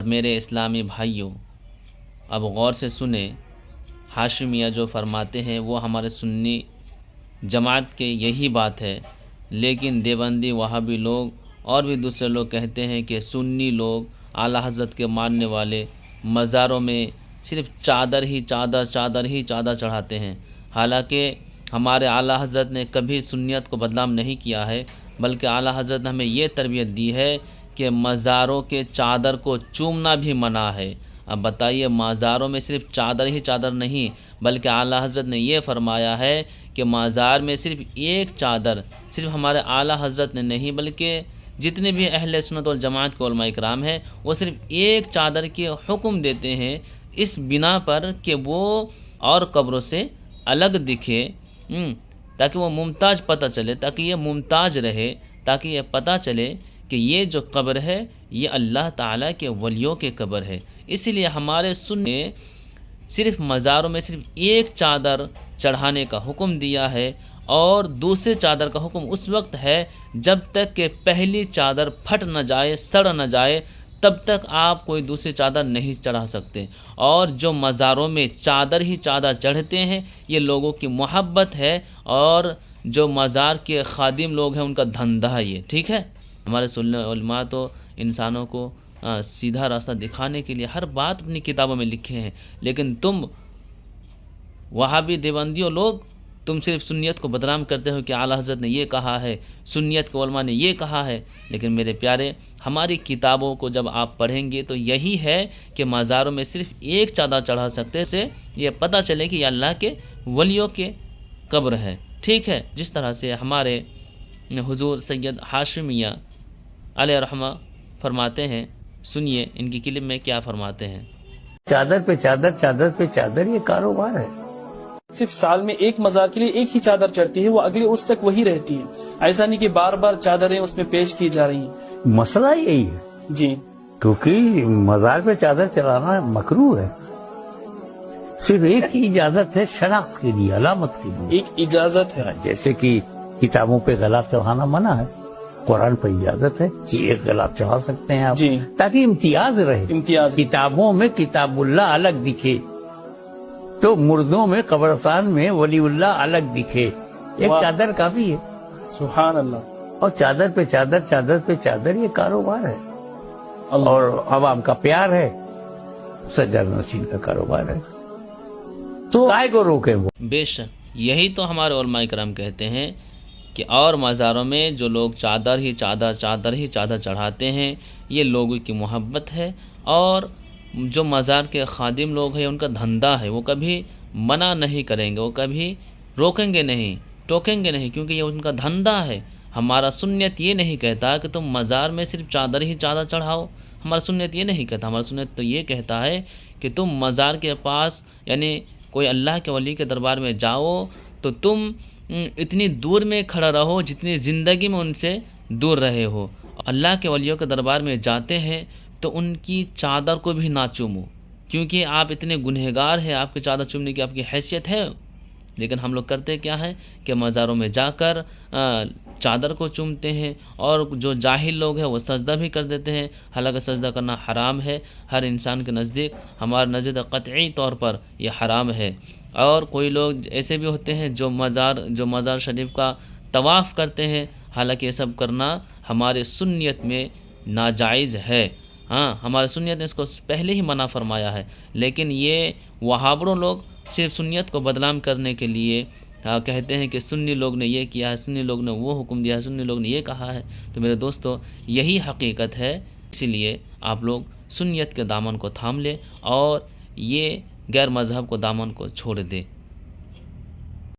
میرے اسلامی بھائیوں، اب غور سے سنیں، ہاشمیہ جو فرماتے ہیں وہ ہمارے سنی جماعت کے یہی بات ہے، لیکن دیوبندی وہابی لوگ اور بھی دوسرے لوگ کہتے ہیں کہ سنی لوگ اعلیٰ حضرت کے ماننے والے مزاروں میں صرف چادر ہی چادر چڑھاتے ہیں، حالانکہ ہمارے اعلیٰ حضرت نے کبھی سنیت کو بدنام نہیں کیا ہے، بلکہ اعلیٰ حضرت نے ہمیں یہ تربیت دی ہے کہ مزاروں کے چادر کو چومنا بھی منع ہے۔ اب بتائیے، مزاروں میں صرف چادر ہی چادر نہیں، بلکہ اعلیٰ حضرت نے یہ فرمایا ہے کہ مزار میں صرف ایک چادر، صرف ہمارے اعلیٰ حضرت نے نہیں بلکہ جتنے بھی اہل سنت والجماعت کے علماء کرام ہیں وہ صرف ایک چادر کے حکم دیتے ہیں، اس بنا پر کہ وہ اور قبروں سے الگ دکھے، تاکہ وہ ممتاز پتہ چلے، تاکہ یہ ممتاز رہے، تاکہ یہ پتہ چلے کہ یہ جو قبر ہے یہ اللہ تعالیٰ کے ولیوں کے قبر ہے۔ اسی لیے ہمارے سنی نے صرف مزاروں میں صرف ایک چادر چڑھانے کا حکم دیا ہے، اور دوسرے چادر کا حکم اس وقت ہے جب تک کہ پہلی چادر پھٹ نہ جائے، سڑ نہ جائے، تب تک آپ کوئی دوسری چادر نہیں چڑھا سکتے۔ اور جو مزاروں میں چادر ہی چادر چڑھتے ہیں یہ لوگوں کی محبت ہے، اور جو مزار کے خادم لوگ ہیں ان کا دھندا ہے یہ، ٹھیک ہے۔ ہمارے سنی علماء تو انسانوں کو سیدھا راستہ دکھانے کے لیے ہر بات اپنی کتابوں میں لکھے ہیں، لیکن تم وہابی دیوبندیوں لوگ تم صرف سنیت کو بدنام کرتے ہو کہ اعلیٰ حضرت نے یہ کہا ہے، سنیت کے علماء نے یہ کہا ہے، لیکن میرے پیارے ہماری کتابوں کو جب آپ پڑھیں گے تو یہی ہے کہ مزاروں میں صرف ایک چادر چڑھا سکتے سے یہ پتہ چلے کہ یہ اللہ کے ولیوں کے قبر ہے، ٹھیک ہے۔ جس طرح سے ہمارے حضور سید ہاشمیہ علیہ رحمہ فرماتے ہیں، سنیے ان کی کلم میں کیا فرماتے ہیں۔ چادر پہ چادر، چادر پہ چادر، یہ کاروبار ہے۔ صرف سال میں ایک مزار کے لیے ایک ہی چادر چڑھتی ہے، وہ اگلے اس تک وہی رہتی ہے، ایسا نہیں کہ بار بار چادریں اس میں پیش کی جا رہی ہیں۔ مسئلہ یہی ہے جی، کیونکہ مزار پہ چادر چلانا مکروہ ہے، صرف ایک ہی اجازت ہے شناخت کے لیے، علامت کے لیے، ایک اجازت ہے۔ جیسے کہ کتابوں پہ غلاف چڑھانا منع ہے، قرآن پہ اجازت ہے کہ ایک غلاف چڑھا سکتے ہیں آپ، جی، تاکہ امتیاز رہے۔ امتیاز، کتابوں میں کتاب اللہ الگ دکھے تو مردوں میں قبرستان میں ولی اللہ الگ دکھے، ایک واہ، چادر کافی ہے۔ سبحان اللہ۔ اور چادر پہ چادر، چادر پہ چادر، یہ کاروبار ہے، اللہ، اور عوام کا پیار ہے، سجاد نشین کا کاروبار ہے، تو کائے کو روکے وہ؟ بے شک یہی تو ہمارے علماء کرام کہتے ہیں کہ اور مزاروں میں جو لوگ چادر ہی چادر چڑھاتے ہیں یہ لوگوں کی محبت ہے، اور جو مزار کے خادم لوگ ہیں ان کا دھندا ہے، وہ کبھی منع نہیں کریں گے، وہ کبھی روکیں گے نہیں، ٹوکیں گے نہیں، کیونکہ یہ ان کا دھندا ہے۔ ہمارا سنت یہ نہیں کہتا کہ تم مزار میں صرف چادر ہی چادر چڑھاؤ، ہمارا سنت یہ نہیں کہتا، ہمارا سنت تو یہ کہتا ہے کہ تم مزار کے پاس یعنی کوئی اللہ کے ولی کے دربار میں جاؤ تو تم اتنی دور میں کھڑا رہو جتنی زندگی میں ان سے دور رہے ہو۔ اللہ کے ولیوں کے دربار میں جاتے ہیں تو ان کی چادر کو بھی نہ چومو، کیونکہ آپ اتنے گنہگار ہیں، آپ کی چادر چومنے کی آپ کی حیثیت ہے، لیکن ہم لوگ کرتے کیا ہے کہ مزاروں میں جا کر چادر کو چومتے ہیں، اور جو جاہل لوگ ہیں وہ سجدہ بھی کر دیتے ہیں، حالانکہ سجدہ کرنا حرام ہے ہر انسان کے نزدیک، ہمارے نزدیک قطعی طور پر یہ حرام ہے۔ اور کوئی لوگ ایسے بھی ہوتے ہیں جو مزار شریف کا طواف کرتے ہیں، حالانکہ یہ سب کرنا ہمارے سنیت میں ناجائز ہے، ہاں ہمارے سنیت نے اس کو پہلے ہی منع فرمایا ہے، لیکن یہ وہابڑوں لوگ صرف سنیت کو بدنام کرنے کے لیے کہتے ہیں کہ سنی لوگ نے یہ کیا ہے، سنی لوگ نے وہ حکم دیا ہے، سنی لوگ نے یہ کہا ہے۔ تو میرے دوستو یہی حقیقت ہے، اسی لیے آپ لوگ سنیت کے دامن کو تھام لیں اور یہ غیر مذہب کو دامن کو چھوڑ دیں۔